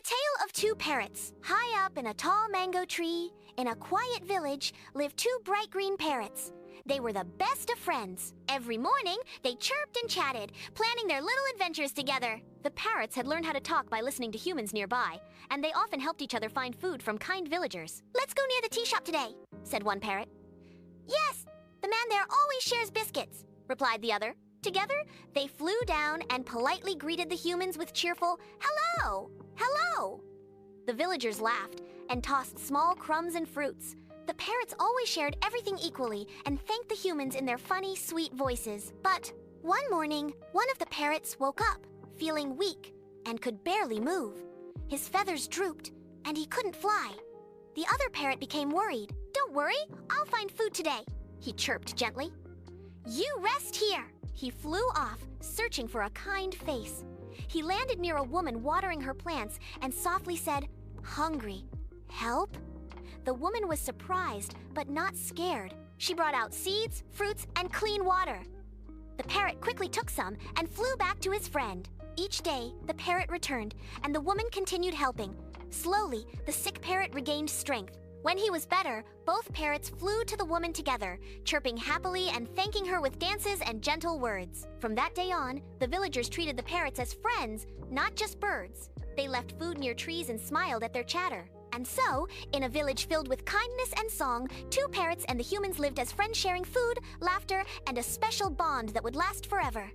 Tale of Two Parrots. High up in a tall mango tree, in a quiet village, lived two bright green parrots. They were the best of friends. Every morning, they chirped and chatted, planning their little adventures together. The parrots had learned how to talk by listening to humans nearby, and they often helped each other find food from kind villagers. "Let's go near the tea shop today," said one parrot. "Yes, the man there always shares biscuits," replied the other. Together, they flew down and politely greeted the humans with cheerful, "Hello! Hello!" The villagers laughed and tossed small crumbs and fruits. The parrots always shared everything equally and thanked the humans in their funny, sweet voices. But one morning, one of the parrots woke up, feeling weak and could barely move. His feathers drooped, and he couldn't fly. The other parrot became worried. "Don't worry, I'll find food today," he chirped gently. "You rest here." He flew off, searching for a kind face. He landed near a woman watering her plants and softly said, "Hungry. Help?" The woman was surprised, but not scared. She brought out seeds, fruits, and clean water. The parrot quickly took some and flew back to his friend. Each day, the parrot returned, and the woman continued helping. Slowly, the sick parrot regained strength. When he was better, both parrots flew to the woman together, chirping happily and thanking her with dances and gentle words. From that day on, the villagers treated the parrots as friends, not just birds. They left food near trees and smiled at their chatter. And so, in a village filled with kindness and song, two parrots and the humans lived as friends, sharing food, laughter, and a special bond that would last forever.